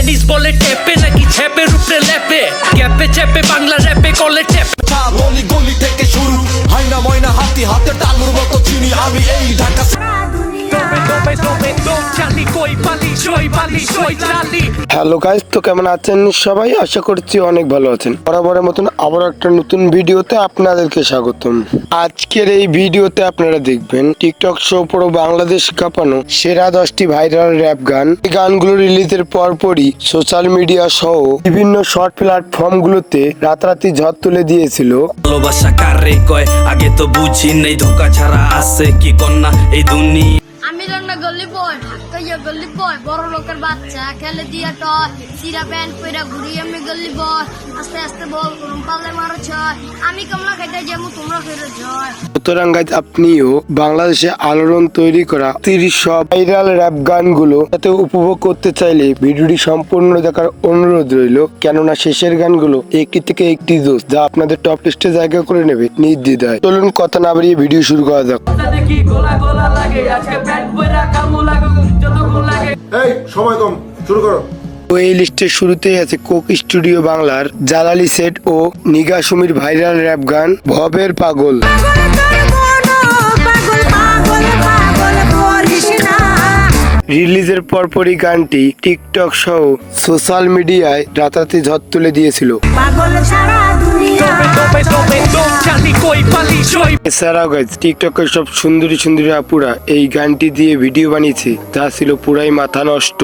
Tennis বলে টেপে নাকি ছেপের উপরে লেপে ক্যাপে চেপে বাংলা র্যাপে কলে টেপ গলি গলি থেকে শুরু হাইনা ময়না হাতি হাতে তালুর মতো চিনি আমি এই ঢাকা হ্যালো গাইস, তো কেমন আছেন সবাই? আশা করছি অনেক ভালো আছেন। বরাবরের মতন আবার একটা নতুন ভিডিওতে আপনাদেরকে স্বাগতম। আজকের এই ভিডিওতে আপনারা দেখবেন টিকটক শো পুরো বাংলাদেশ কাঁপানো সেরা 10টি ভাইরাল র্যাপ গান। এই গানগুলো রিলিজের পরপরই সোশ্যাল মিডিয়া সহ বিভিন্ন শর্ট প্ল্যাটফর্মগুলোতে রাতারাতি ঝড় তুলে দিয়েছিল। ভালোবাসা কারে কয় আগে তো বুঝি নেই, ধোকা ছাড়া আছে কি কন্যা এই দুনিয়া। আমি রান্না গলি বয় ঢাকাইয়া গলি বয় বড় লোকের বাচ্চা খেলে দিয়া টয় সিরা প্যান্ট পইরা ঘুরি আমি গলি বয় আস্তে আস্তে বল করুম পালে মারো ছয় আমি কমলা খাইতে যেমন তোমরা ফেরত জয়। সুতরাং গাইজ, আপনিও বাংলাদেশে আলোড়ন তৈরি করা 30 সব ভাইরাল র্যাপ গানগুলো যাতে উপভোগ করতে চাইলে ভিডিওটি সম্পূর্ণ দেখার অনুরোধ রইল, কেননা শেষের গানগুলো একটি থেকে একটি দোষ যা আপনাদের টপ লিস্টে জায়গা করে নেবে নির্দ্বিধায়। চলুন কথা না বাড়িয়ে ভিডিও শুরু করা যাক। এই সময় কম, শুরু করো। এই লিস্টের শুরুতেই আছে কোক স্টুডিও বাংলার জালালি সেট ও নিগা সুমির ভাইরাল র্যাপ গান ভবের পাগল। রিলিজের পরপরই গানটি টিকটক সহ সোশ্যাল মিডিয়ায় রাতারাতি ঝড় তুলে দিয়েছিল। এছাড়াও গাইজ, টিকটকের সব সুন্দরী সুন্দরী আপুরা এই গানটি দিয়ে ভিডিও বানিয়েছে, তা ছিল পুরাই মাথা নষ্ট।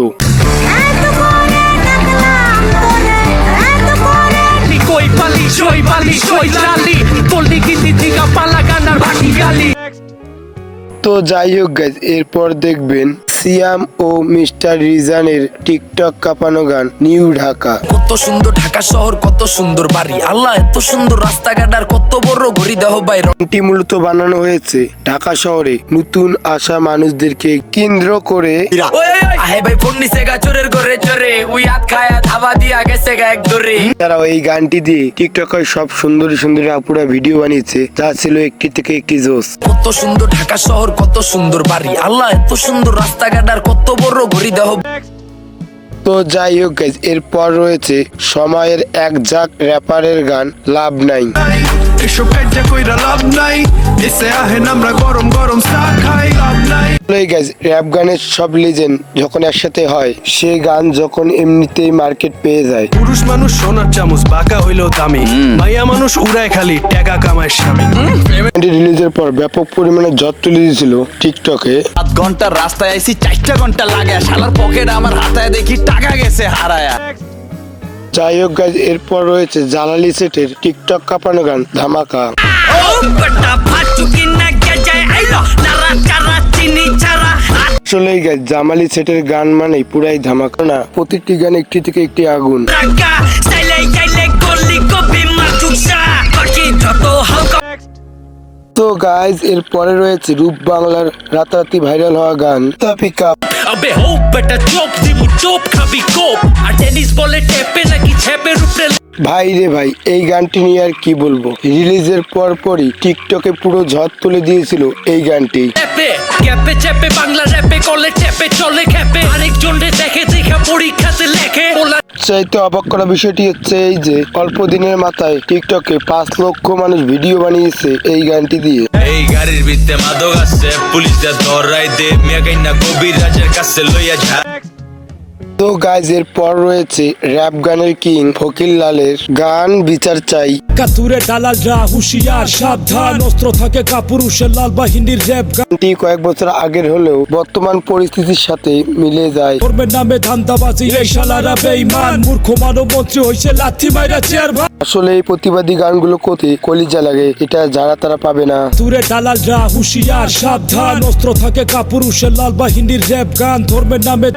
তো যাই হোক গাইজ, এরপর দেখবেন সিয়াম ও মিস্টার রিজানের টিকটক কাঁপানো গান নিউ ঢাকা। কত সুন্দর ঢাকা শহর, কত সুন্দর বাড়ি, আল্লাহ এত সুন্দর রাস্তাঘাট আর কত বড় ঘড়ি দেহ বাইর। গানটি মূলত বানানো হয়েছে ঢাকা শহরে নতুন আসা মানুষদেরকে কেন্দ্র করে। আহে ভাই ফোন নিছে গা চোরের ঘরে চোরে, উই হাত খায়া ধাবা দিয়া গেছে গা এক দরে। তারাও এই গানটি দিয়ে টিকটকের সব সুন্দরী সুন্দরী আপুরা ভিডিও বানিয়েছে, যা ছিল একটি থেকে একটি জোস। কত সুন্দর ঢাকা শহর, কত সুন্দর বাড়ি, আল্লাহ এত সুন্দর রাস্তাঘাট আর কত বড় ঘড়ি দেহ। তো যাই হোক গাইজ, এরপর রয়েছে সময়ের এক ঝাঁক র্যাপারের গান লাভ নাই। এসব কাজে কইরা লাভ নাই, এসে আহেন আমরা গরম গরম চা খাই লাভ নাই। র্যাপ গানের সব লিজেন্ড যখন একসাথে হয়, সেই গান যখন এমনিতেই মার্কেট পেয়ে যায়। পুরুষ মানুষ সোনার চামচ বাঁকা হইলেও দামি, মাইয়া মানুষ উড়ায় খালি টাকা কামায় স্বামী। রিলিজের পর ব্যাপক পরিমাণে ঝড় তুলে দিয়েছিল টিকটকে। 7 ঘন্টার রাস্তায় আইছি 4 ঘন্টা লাগে, শালার পকেট আমার হাতায় দেখি টাকা গেছে হারায়া। যাই হোক গাইজ, এরপর রয়েছে জালালি সেটের টিকটক কাঁপানো গান ধামাকা। আসলেই গাইজ, জামালি সেটের গান মানেই পুরাই ধামাকা, না প্রতিটি গান একটি থেকে একটি আগুন। তো গাইজ, এরপরে রয়েছে রূপ বাংলার রাতারাতি ভাইরাল হওয়া গান পিক আপ। আবে হো বেটা চোপ দিমু চোপ খাবি কোপ আর টেনিস বলে টেপে নাকি ছেপের উপরে। ভাই রে ভাই, এই গানটি নিয়ে আর কি বলবো, রিলিজের পরপরই টিকটকে পুরো ঝড় তুলে দিয়েছিল এই গানটি। ক্যাপে চেপে বাংলা র্যাপে কলে টেপে চলে খেপে আরেকজন রে দেখে দেখা পরীক্ষাতে লেখে। চাইতে অবাক করা বিষয়টি হচ্ছে এই যে অল্প দিনের মাথায় টিকটকে 5 লক্ষ মানুষ ভিডিও বানিয়েছে এই গানটি দিয়ে। এই গাড়ির ভিতরে মাদক আছে, পুলিশরা ধরাই দে মেগাইনা কবির রাজের কাছে লইয়া যা। তো গাইজ, এর পর রয়েছে র্যাপ গানের কিং ফকির লালের গান বিচার চাই। কাতুরে দালালরা হুশিয়ার সাবধান, অস্ত্র থাকে কাপুরুষের লাল বাহিনীর র্যাপ গানটি কয়েক বছর আগের হলেও বর্তমান পরিস্থিতির সাথে মিলে যায়। ধর্মের নামে ধান্দাবাজি, এই শালারা বেঈমান, মূর্খ মানব মন্ত্রী হইছে লাথি মাইরা চেয়ার। আসলে এই প্রতিবাদী গানগুলো কোতে কলিজা লাগে, এটা যারা তারা পাবে না। কাতুরে দালালরা হুশিয়ার সাবধান, অস্ত্র থাকে কাপুরুষের লাল বাহিনীর র্যাপ গান, ধর্মের নামে।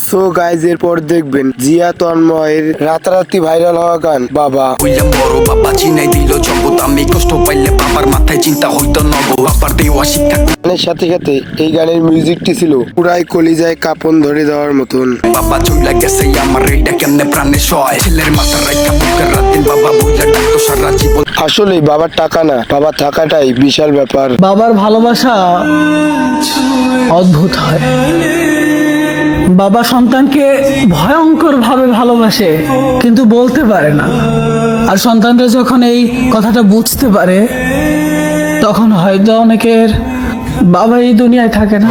সো গাইজ, এরপর দেখবেন জিয়া তন্ময়ের রাতারাতি ভাইরাল হওয়া গান বাবা। হইলাম বড় বাবা চিনাই দিল জগৎ, আমি কষ্ট পাইলে বাবার মাথায় চিন্তা হইতো নব, বাবার দেওয়া শিক্ষা। গানের সাথে সাথে এই গানের মিউজিকটি ছিল পুরাই কলিজায় কাপন ধরে দেওয়ার মতন। বাবা চইলা গেছে আমার এইটা কেমনে প্রাণে সয়, ছেলের মাথা রাখা বুকের রাতে বাবা বইলা ডাকতো সারা জীবন। আসলে বাবার টাকা না, বাবা থাকাটাই বিশাল ব্যাপার। বাবার ভালোবাসা অদ্ভুত হয়, বাবা সন্তানকে ভয়ঙ্কর ভাবে ভালোবাসে কিন্তু বলতে পারে না, আর সন্তানরা যখন এই কথাটা বুঝতে পারে তখন হয়তো অনেকের বাবা এই দুনিয়ায় থাকে না।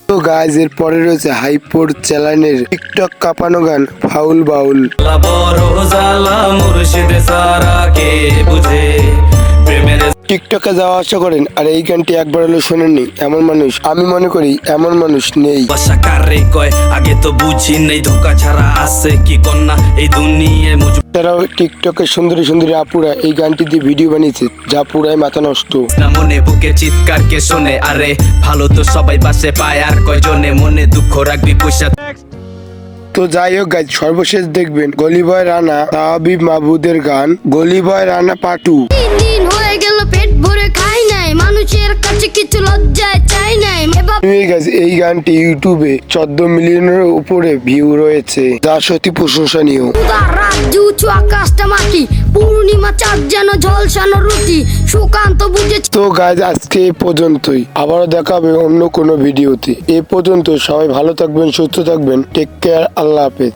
তো গাইজ এর পরে রয়েছে হাইপোর চ্যানেলের টিকটক কাঁপানো গান ফাউল বাউল। টিকটকে যাওয়া আসা করেন আর এই গানটি একবার হলো শোনেননি এমন মানুষ, আমি মনে করি এমন মানুষ নেই। আগে তো বুঝি নেই ধোকা ছাড়া আছে কি কন্যা এই দুনিয়ায়। তারাও টিকটকের সুন্দরী সুন্দরী আপুরা এই গানটি দিয়ে ভিডিও বানিয়েছে যা পুরাই মাথা নষ্ট। মনে বুকে চিৎকার কে শোনে, আরে ভালো তো সবাই পাশে পায় আর কয়জনে মনে দুঃখ রাখবি পয়সা। তো যাই হোক গাইজ সর্বশেষ দেখবেন গলি বয় রানা তাহাবিব মাহবুদের গান গলি বয় রানা পাটু। 3 দিন হয়ে গেল পেট ভরে খাই নাই, মানুষের কাছে কিছু লজ্জায় চাই নাই। এই গানটি ইউটিউবে 14 মিলিয়নের উপরে ভিউ রয়েছে যা সত্যি প্রশংসনীয়। রাজ্য উঁচু আকাশটা মাটি, পূর্ণিমা চাঁদ যেন ঝলসানো রুটি, সুকান্ত বুঝেছে। তো গাইজ আজকে এই পর্যন্তই, আবারও দেখা হবে অন্য কোনো ভিডিওতে। এ পর্যন্ত সবাই ভালো থাকবেন, সুস্থ থাকবেন, টেক কেয়ার, আল্লাহ হাফেজ।